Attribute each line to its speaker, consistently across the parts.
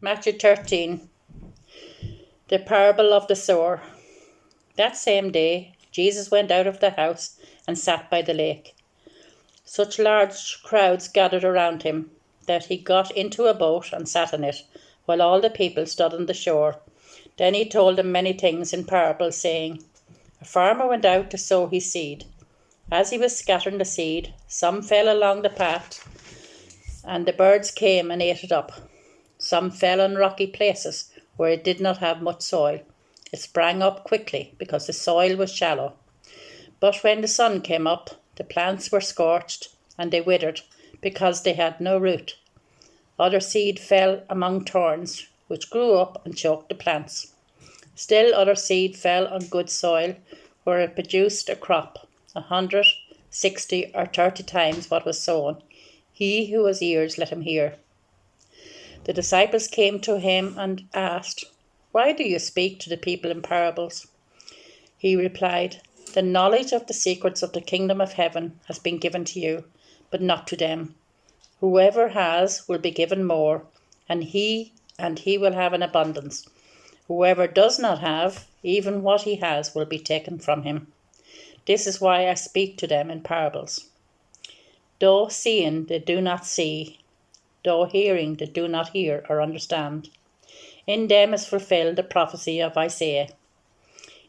Speaker 1: Matthew 13, the parable of the sower. That same day, Jesus went out of the house and sat by the lake. Such large crowds gathered around him that he got into a boat and sat in it, while all the people stood on the shore. Then he told them many things in parables, saying, A farmer went out to sow his seed. As he was scattering the seed, some fell along the path, and the birds came and ate it up. Some fell on rocky places where it did not have much soil. It sprang up quickly because the soil was shallow. But when the sun came up, the plants were scorched and they withered because they had no root. Other seed fell among thorns, which grew up and choked the plants. Still other seed fell on good soil, where it produced a crop, 100, 60, or 30 times what was sown. He who has ears, let him hear. The disciples came to him and asked, Why do you speak to the people in parables? He replied, The knowledge of the secrets of the kingdom of heaven has been given to you, but not to them. Whoever has will be given more, and he will have an abundance. Whoever does not have, even what he has will be taken from him. This is why I speak to them in parables. Though seeing, they do not see. Though hearing, they do not hear or understand. In them is fulfilled the prophecy of Isaiah.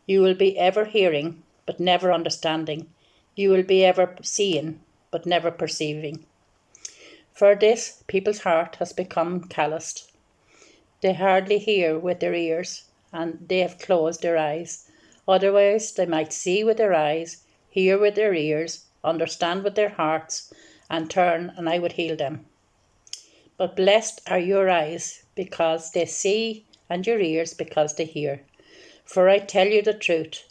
Speaker 1: You will be ever hearing, but never understanding. You will be ever seeing, but never perceiving. For this, people's heart has become calloused. They hardly hear with their ears, and they have closed their eyes. Otherwise, they might see with their eyes, hear with their ears, understand with their hearts, and turn, and I would heal them. But blessed are your eyes, because they see, and your ears, because they hear. For I tell you the truth,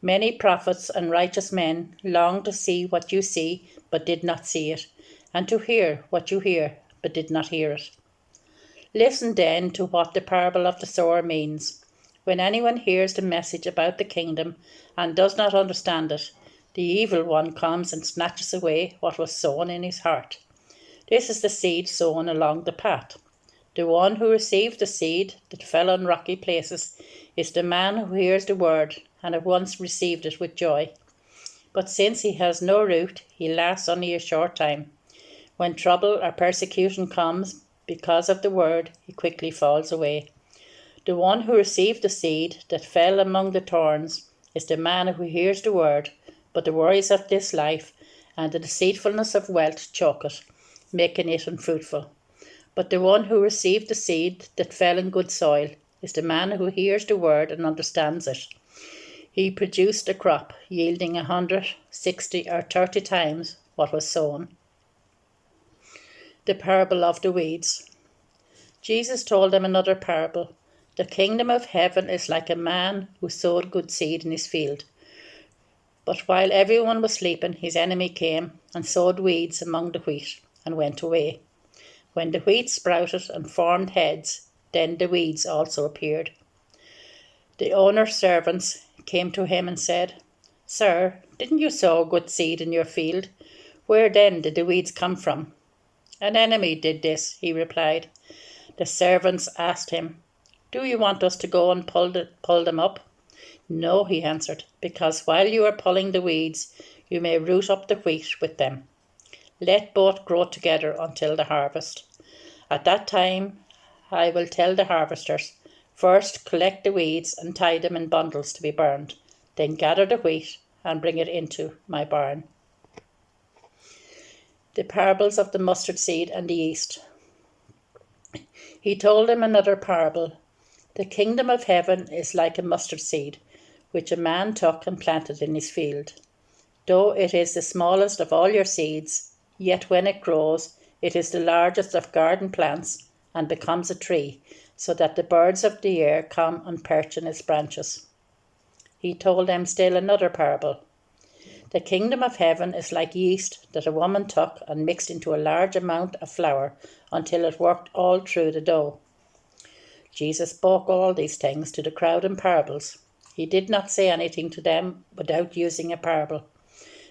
Speaker 1: many prophets and righteous men longed to see what you see, but did not see it, and to hear what you hear, but did not hear it. Listen then to what the parable of the sower means. When anyone hears the message about the kingdom and does not understand it, the evil one comes and snatches away what was sown in his heart. This is the seed sown along the path. The one who received the seed that fell on rocky places is the man who hears the word and at once received it with joy. But since he has no root, he lasts only a short time. When trouble or persecution comes because of the word, he quickly falls away. The one who received the seed that fell among the thorns is the man who hears the word, but the worries of this life and the deceitfulness of wealth choke it, making it unfruitful. But the one who received the seed that fell in good soil is the man who hears the word and understands it. He produced a crop yielding 100, 60, or 30 times what was sown. The parable of the weeds. Jesus told them another parable. The kingdom of heaven is like a man who sowed good seed in his field. But while everyone was sleeping, his enemy came and sowed weeds among the wheat and went away. When the wheat sprouted and formed heads, then the weeds also appeared. The owner's servants came to him and said, Sir, didn't you sow good seed in your field? Where then did the weeds come from? An enemy did this, he replied. The servants asked him, Do you want us to go and pull them up? No, he answered, because while you are pulling the weeds, you may root up the wheat with them. Let both grow together until the harvest. At that time, I will tell the harvesters, First collect the weeds and tie them in bundles to be burned, then gather the wheat and bring it into my barn. The parables of the mustard seed and the yeast. He told them another parable. The kingdom of heaven is like a mustard seed, which a man took and planted in his field. Though it is the smallest of all your seeds, yet when it grows, it is the largest of garden plants and becomes a tree, so that the birds of the air come and perch in its branches. He told them still another parable. The kingdom of heaven is like yeast that a woman took and mixed into a large amount of flour until it worked all through the dough. Jesus spoke all these things to the crowd in parables. He did not say anything to them without using a parable.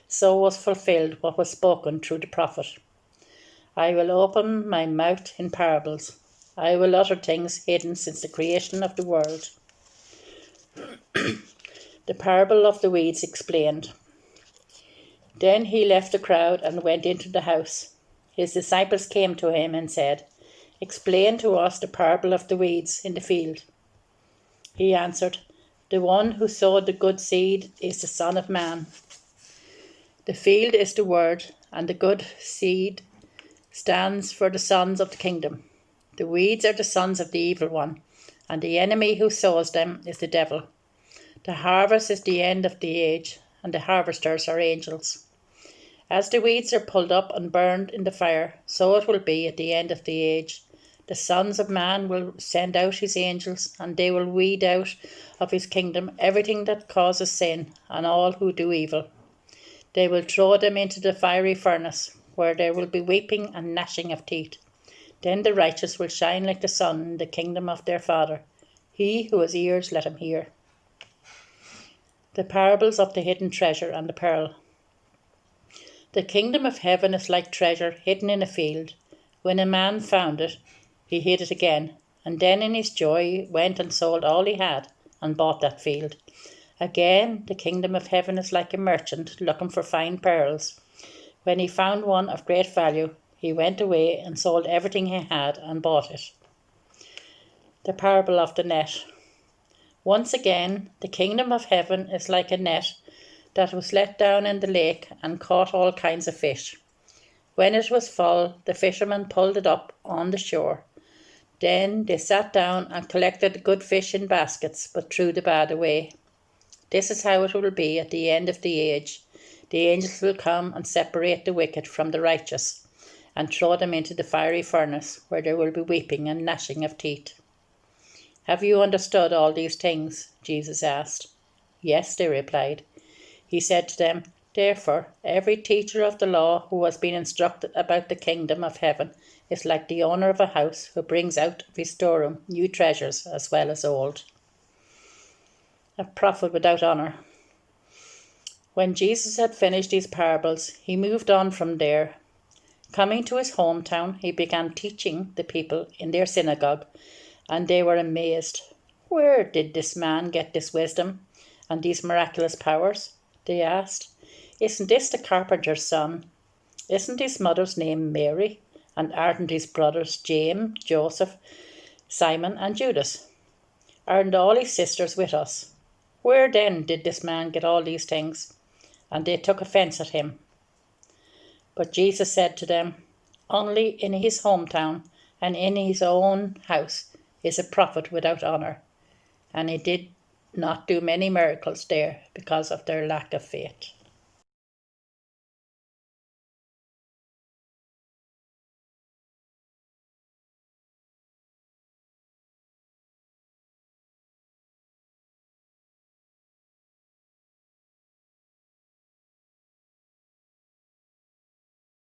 Speaker 1: So was fulfilled what was spoken through the prophet. I will open my mouth in parables. I will utter things hidden since the creation of the world. The parable of the weeds explained. Then he left the crowd and went into the house. His disciples came to him and said, "Explain to us the parable of the weeds in the field." He answered, "The one who sowed the good seed is the Son of Man. The field is the word, and the good seed stands for the sons of the kingdom. The weeds are the sons of the evil one, and the enemy who sows them is the devil. The harvest is the end of the age, and the harvesters are angels. As the weeds are pulled up and burned in the fire, so it will be at the end of the age. The sons of man will send out his angels, and they will weed out of his kingdom everything that causes sin, and all who do evil. They will throw them into the fiery furnace, where there will be weeping and gnashing of teeth. Then the righteous will shine like the sun in the kingdom of their Father. He who has ears, let him hear." The parables of the hidden treasure and the pearl. The kingdom of heaven is like treasure hidden in a field. When a man found it, he hid it again, and then in his joy went and sold all he had and bought that field. Again, the kingdom of heaven is like a merchant looking for fine pearls. When he found one of great value, he went away and sold everything he had and bought it. The parable of the net. Once again, the kingdom of heaven is like a net that was let down in the lake and caught all kinds of fish. When it was full, the fishermen pulled it up on the shore. Then they sat down and collected the good fish in baskets, but threw the bad away. This is how it will be at the end of the age. The angels will come and separate the wicked from the righteous, and throw them into the fiery furnace, where there will be weeping and gnashing of teeth. "Have you understood all these things?" Jesus asked. "Yes," they replied. He said to them, "Therefore, every teacher of the law who has been instructed about the kingdom of heaven is like the owner of a house who brings out of his storeroom new treasures as well as old." A prophet without honour. When Jesus had finished these parables, he moved on from there. Coming to his hometown, he began teaching the people in their synagogue, and they were amazed. "Where did this man get this wisdom and these miraculous powers?" they asked. "Isn't this the carpenter's son? Isn't his mother's name Mary? And aren't his brothers James, Joseph, Simon, and Judas? Aren't all his sisters with us? Where then did this man get all these things?" And they took offence at him. But Jesus said to them, "Only in his hometown and in his own house is a prophet without honour." And he did not do many miracles there because of their lack of faith.